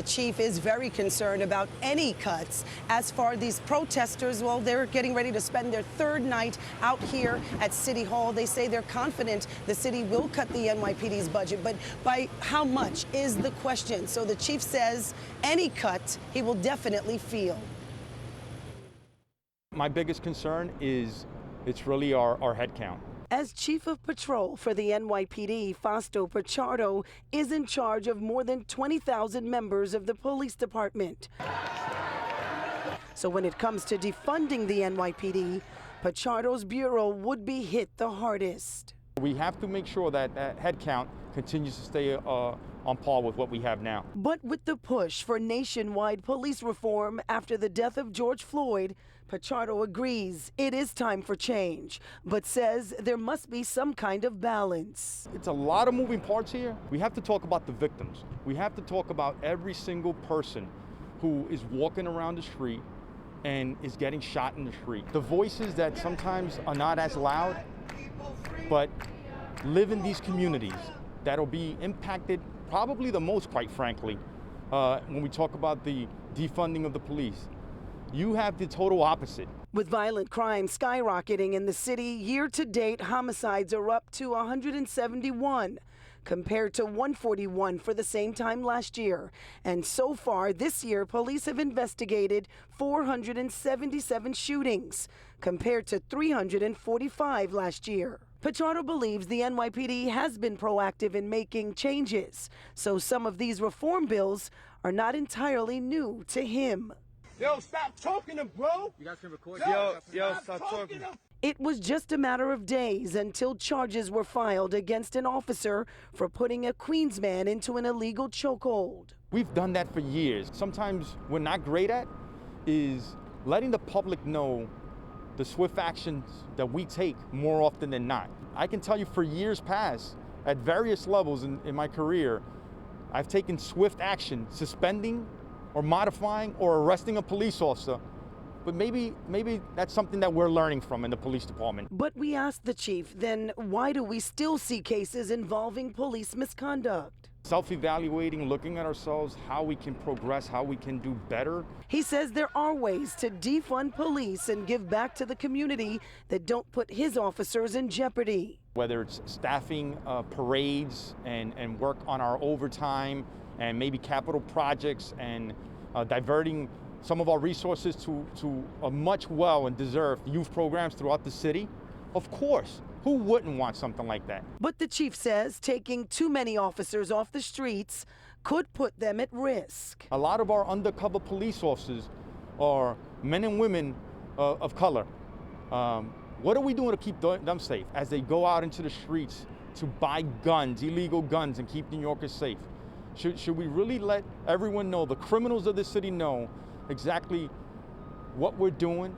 the chief is very concerned about any cuts. As for these protesters, well, they're getting ready to spend their third night out here at City Hall. They say they're confident the city will cut the NYPD's budget, but by how much is the question. So the chief says any cut he will definitely feel. My biggest concern is it's really our head count. As chief of patrol for the NYPD, Fausto Pichardo is in charge of more than 20,000 members of the police department. So when it comes to defunding the NYPD, Pichardo's bureau would be hit the hardest. We have to make sure that head count continues to stay on par with what we have now. But with the push for nationwide police reform after the death of George Floyd, Pichardo agrees it is time for change, but says there must be some kind of balance. It's a lot of moving parts here. We have to talk about the victims. We have to talk about every single person who is walking around the street and is getting shot in the street. The voices that sometimes are not as loud, but live in these communities that'll be impacted probably the most, quite frankly, when we talk about the defunding of the police. You have the total opposite. With violent crime skyrocketing in the city, year-to-date homicides are up to 171, compared to 141 for the same time last year. And so far this year, police have investigated 477 shootings, compared to 345 last year. Pichardo believes the NYPD has been proactive in making changes, so some of these reform bills are not entirely new to him. Yo, stop talking to him, bro. You guys can record. Yo, stop talking. It was just a matter of days until charges were filed against an officer for putting a Queens man into an illegal chokehold. We've done that for years. Sometimes we're not great at is letting the public know the swift actions that we take more often than not. I can tell you for years past, at various levels in my career, I've taken swift action, suspending or modifying or arresting a police officer. But maybe that's something that we're learning from in the police department. But we asked the chief, then why do we still see cases involving police misconduct? Self-evaluating, looking at ourselves, how we can progress, how we can do better. He says there are ways to defund police and give back to the community that don't put his officers in jeopardy. Whether it's staffing parades and work on our overtime and maybe capital projects and diverting some of our resources to a much well and deserved youth programs throughout the city. Of course, who wouldn't want something like that? But the chief says taking too many officers off the streets could put them at risk. A lot of our undercover police officers are men and women of color. What are we doing to keep them safe as they go out into the streets to buy guns, illegal guns, and keep New Yorkers safe? Should we really let everyone know, the criminals of this city know exactly what we're doing?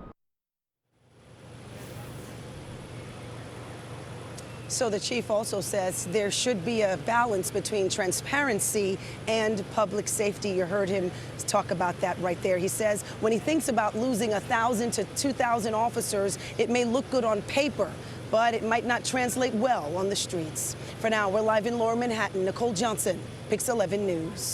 So the chief also says there should be a balance between transparency and public safety. You heard him talk about that right there. He says when he thinks about losing 1,000 to 2,000 officers, it may look good on paper, but it might not translate well on the streets. For now, we're live in Lower Manhattan. Nicole Johnson, Pix 11 News.